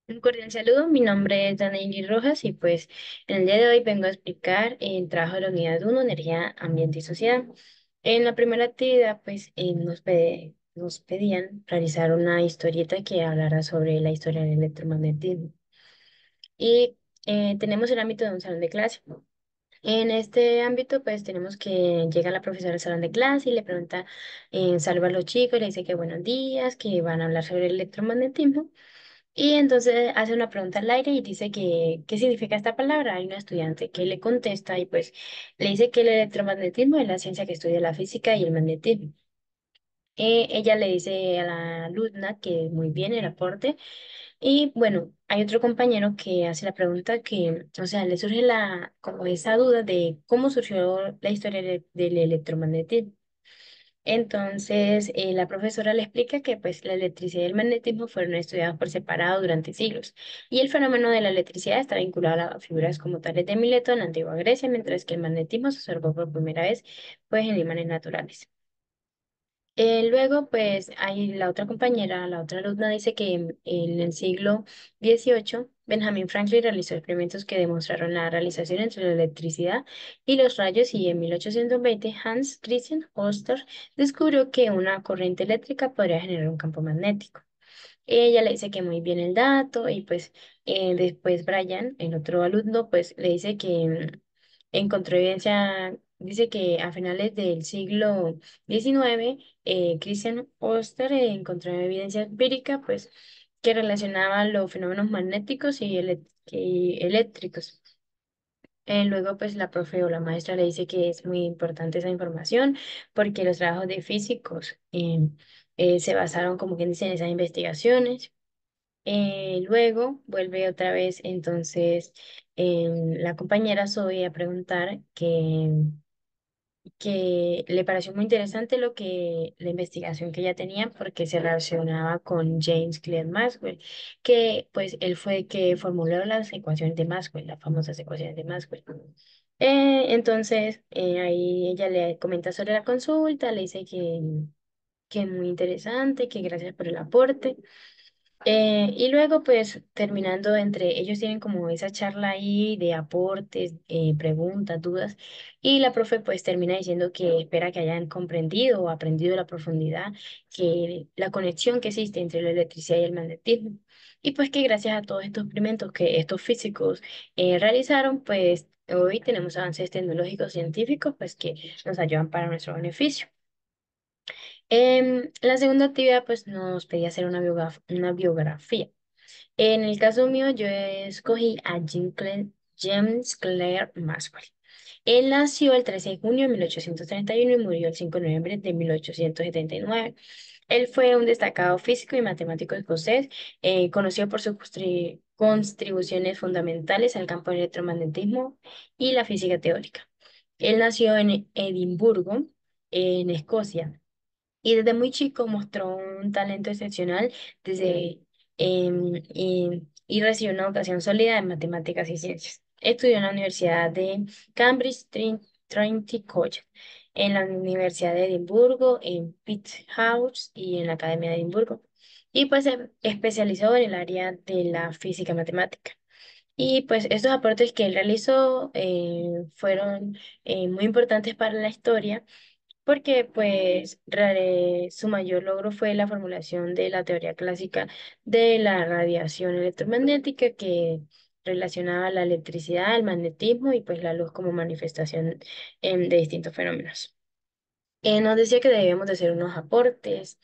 Un cordial saludo, mi nombre es Danaily Rojas y pues en el día de hoy vengo a explicar el trabajo de la unidad 1, Energía, Ambiente y Sociedad. En la primera actividad pues nos pedían realizar una historieta que hablara sobre la historia del electromagnetismo y tenemos el ámbito de un salón de clase. En este ámbito, pues tenemos que llega la profesora al salón de clase y le pregunta, saluda a los chicos, le dice que buenos días, que van a hablar sobre el electromagnetismo. Y entonces hace una pregunta al aire y dice que, ¿qué significa esta palabra? Hay una estudiante que le contesta y pues le dice que el electromagnetismo es la ciencia que estudia la física y el magnetismo. Ella le dice a la alumna que muy bien el aporte. Y bueno, hay otro compañero que hace la pregunta que, o sea, le surge como esa duda de cómo surgió la historia del electromagnetismo. Entonces, la profesora le explica que pues la electricidad y el magnetismo fueron estudiados por separado durante siglos, y el fenómeno de la electricidad está vinculado a figuras como tales de Mileto en la antigua Grecia, mientras que el magnetismo se observó por primera vez pues en imanes naturales. Luego, pues, hay la otra compañera, la otra alumna dice que en el siglo XVIII, Benjamin Franklin realizó experimentos que demostraron la realización entre la electricidad y los rayos, y en 1820 Hans Christian Oster descubrió que una corriente eléctrica podría generar un campo magnético. Ella le dice que muy bien el dato y pues después Brian, el otro alumno, pues le dice que encontró evidencia, dice que a finales del siglo XIX, Christian Oster encontró evidencia empírica pues que relacionaba los fenómenos magnéticos y eléctricos. Luego, pues la profe o la maestra le dice que es muy importante esa información porque los trabajos de físicos se basaron, como quien dice, en esas investigaciones. Luego vuelve otra vez entonces la compañera Zoe a preguntar que le pareció muy interesante la investigación que ella tenía porque se relacionaba con James Clerk Maxwell, que pues él fue el que formuló las ecuaciones de Maxwell, las famosas ecuaciones de Maxwell. Entonces ahí ella le comenta sobre la consulta, le dice que es muy interesante, que gracias por el aporte. Y luego, pues, terminando entre ellos tienen como esa charla ahí de aportes, preguntas, dudas, y la profe pues termina diciendo que espera que hayan comprendido o aprendido la profundidad, que la conexión que existe entre la electricidad y el magnetismo, y pues que gracias a todos estos experimentos que estos físicos realizaron, pues hoy tenemos avances tecnológicos científicos pues que nos ayudan para nuestro beneficio. La segunda actividad pues nos pedía hacer una biografía. En el caso mío, yo escogí a James Clerk Maxwell. Él nació el 13 de junio de 1831 y murió el 5 de noviembre de 1879. Él fue un destacado físico y matemático escocés, conocido por sus contribuciones fundamentales al campo del electromagnetismo y la física teórica. Él nació en Edimburgo, en Escocia, y desde muy chico mostró un talento excepcional y recibió una educación sólida en matemáticas y ciencias. Estudió en la Universidad de Cambridge, Trinity College, en la Universidad de Edimburgo, en Pitt House y en la Academia de Edimburgo. Y pues se especializó en el área de la física matemática. Y pues estos aportes que él realizó fueron muy importantes para la historia porque pues su mayor logro fue la formulación de la teoría clásica de la radiación electromagnética que relacionaba la electricidad, el magnetismo y pues la luz como manifestación de distintos fenómenos. Nos decía que debíamos de hacer unos aportes,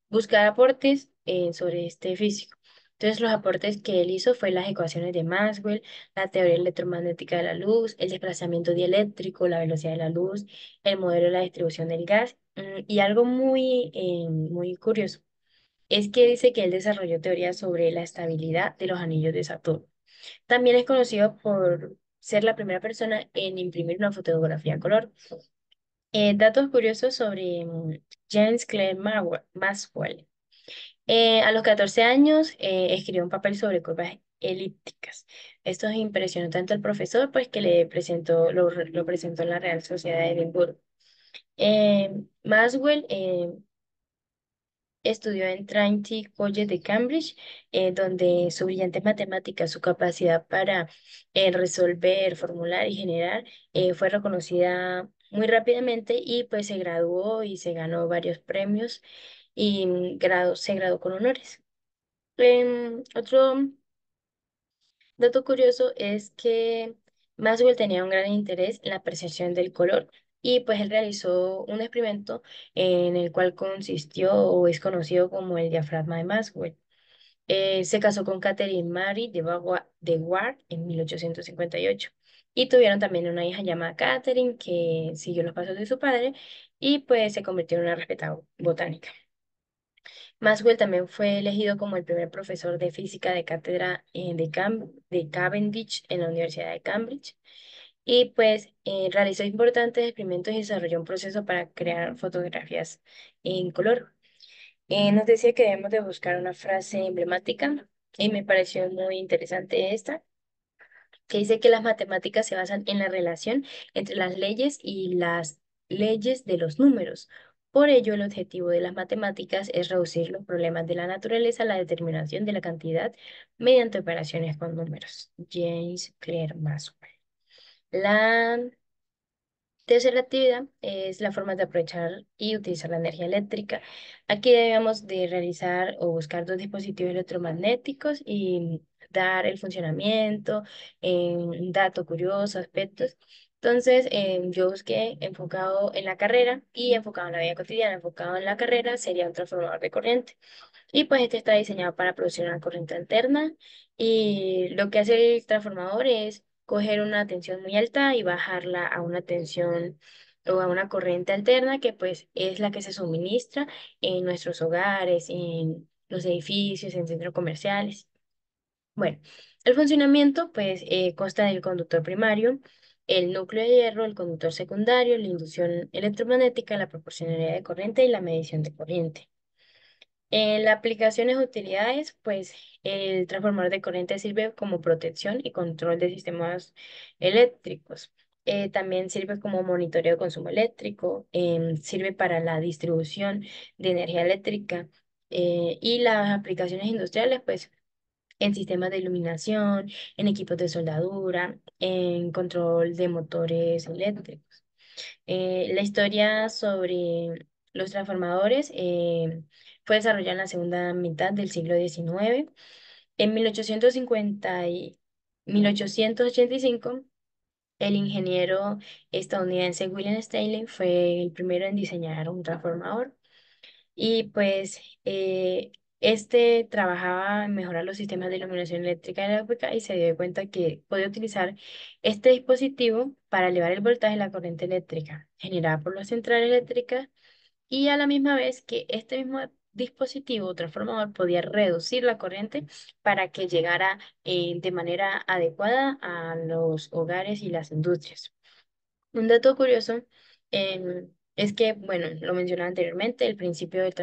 buscar aportes sobre este físico. Entonces, los aportes que él hizo fue las ecuaciones de Maxwell, la teoría electromagnética de la luz, el desplazamiento dieléctrico, la velocidad de la luz, el modelo de la distribución del gas. Y algo muy curioso es que dice que él desarrolló teorías sobre la estabilidad de los anillos de Saturno. También es conocido por ser la primera persona en imprimir una fotografía a color. Datos curiosos sobre James Clerk Maxwell. A los 14 años escribió un papel sobre curvas elípticas. Esto impresionó tanto al profesor, pues que lo presentó en la Real Sociedad de Edimburgo. Maxwell estudió en Trinity College de Cambridge, donde su brillante matemática, su capacidad para resolver, formular y generar fue reconocida muy rápidamente y pues se graduó y se ganó varios premios y se graduó con honores. Otro dato curioso es que Maxwell tenía un gran interés en la percepción del color y pues él realizó un experimento en el cual consistió o es conocido como el diafragma de Maxwell. Se casó con Catherine Mary de Ward en 1858 y tuvieron también una hija llamada Catherine que siguió los pasos de su padre y pues se convirtió en una respetada botánica. Maxwell también fue elegido como el primer profesor de física de cátedra de Cavendish en la Universidad de Cambridge y pues realizó importantes experimentos y desarrolló un proceso para crear fotografías en color. Nos decía que debemos de buscar una frase emblemática y me pareció muy interesante esta, que dice que las matemáticas se basan en la relación entre las leyes y las leyes de los números. Por ello, el objetivo de las matemáticas es reducir los problemas de la naturaleza a la determinación de la cantidad mediante operaciones con números. James Clerk Maxwell. La tercera actividad es la forma de aprovechar y utilizar la energía eléctrica. Aquí debemos de realizar o buscar dos dispositivos electromagnéticos y dar el funcionamiento, un dato curioso, aspectos. Entonces, yo busqué enfocado en la carrera y enfocado en la vida cotidiana. Enfocado en la carrera sería un transformador de corriente. Y pues este está diseñado para producir una corriente alterna y lo que hace el transformador es coger una tensión muy alta y bajarla a una tensión o a una corriente alterna que pues es la que se suministra en nuestros hogares, en los edificios, en centros comerciales. Bueno, el funcionamiento pues consta del conductor primario, el núcleo de hierro, el conductor secundario, la inducción electromagnética, la proporcionalidad de corriente y la medición de corriente. En las aplicaciones utilidades, pues el transformador de corriente sirve como protección y control de sistemas eléctricos. También sirve como monitoreo de consumo eléctrico, sirve para la distribución de energía eléctrica y las aplicaciones industriales, pues en sistemas de iluminación, en equipos de soldadura, en control de motores eléctricos. La historia sobre los transformadores fue desarrollada en la segunda mitad del siglo XIX. En 1885, el ingeniero estadounidense William Stanley fue el primero en diseñar un transformador. Y pues este trabajaba en mejorar los sistemas de iluminación eléctrica de la época y se dio cuenta que podía utilizar este dispositivo para elevar el voltaje de la corriente eléctrica generada por las centrales eléctricas y a la misma vez que este mismo dispositivo o transformador podía reducir la corriente para que llegara de manera adecuada a los hogares y las industrias. Un dato curioso es que, bueno, lo mencionaba anteriormente, el primer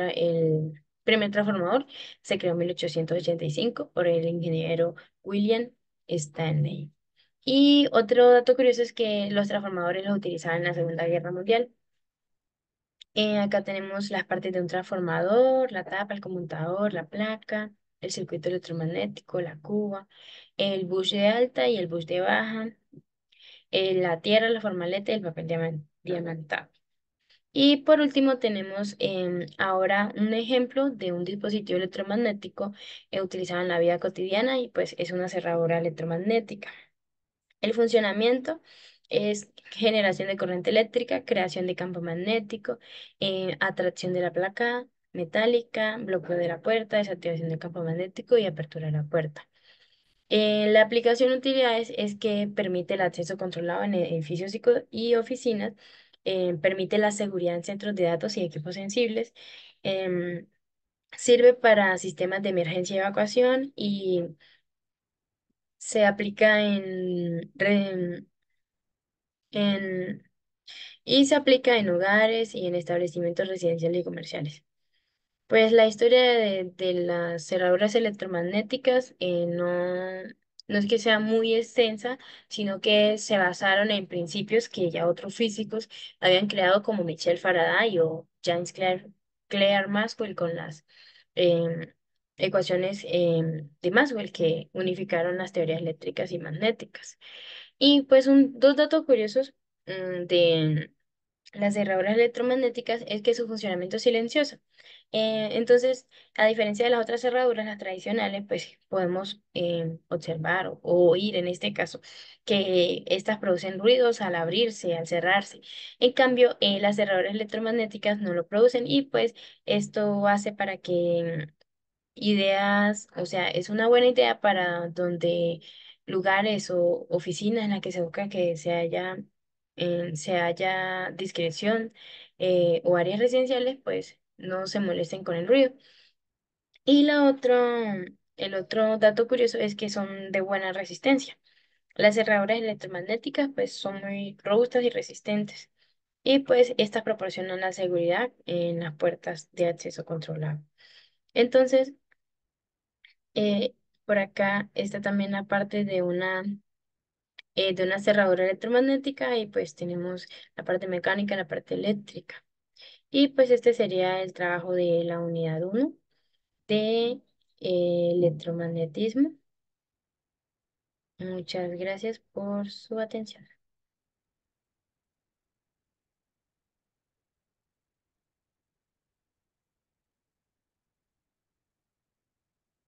transformador se creó en 1885 por el ingeniero William Stanley. Y otro dato curioso es que los transformadores los utilizaban en la Segunda Guerra Mundial. Acá tenemos las partes de un transformador, la tapa, el conmutador, la placa, el circuito electromagnético, la cuba, el bush de alta y el bush de baja, la tierra, la formaleta y el papel diamantado. Y por último tenemos ahora un ejemplo de un dispositivo electromagnético utilizado en la vida cotidiana y pues es una cerradura electromagnética. El funcionamiento es generación de corriente eléctrica, creación de campo magnético, atracción de la placa metálica, bloqueo de la puerta, desactivación del campo magnético y apertura de la puerta. La aplicación de utilidades es que permite el acceso controlado en edificios y oficinas, permite la seguridad en centros de datos y equipos sensibles, em, sirve para sistemas de emergencia y evacuación y se aplica en- y se aplica en hogares y en establecimientos residenciales y comerciales. Pues la historia de las cerraduras electromagnéticas no es que sea muy extensa, sino que se basaron en principios que ya otros físicos habían creado como Michel Faraday o James Clerk Clerk-Maxwell con las em, ecuaciones de Maxwell que unificaron las teorías eléctricas y magnéticas. Y pues dos datos curiosos de las cerraduras electromagnéticas es que su funcionamiento es silencioso. Entonces, a diferencia de las otras cerraduras, las tradicionales, pues podemos observar o oír en este caso que estas producen ruidos al abrirse, al cerrarse. En cambio, las cerraduras electromagnéticas no lo producen y pues esto hace para que ideas, o sea, es una buena idea para donde lugares o oficinas en las que se busca que se haya discreción o áreas residenciales, pues no se molesten con el ruido. Y el otro dato curioso es que son de buena resistencia. Las cerraduras electromagnéticas pues son muy robustas y resistentes. Y pues estas proporcionan la seguridad en las puertas de acceso controlado. Entonces, Eh, por acá está también la parte de una cerradura electromagnética y pues tenemos la parte mecánica, la parte eléctrica. Y pues este sería el trabajo de la unidad uno de electromagnetismo. Muchas gracias por su atención.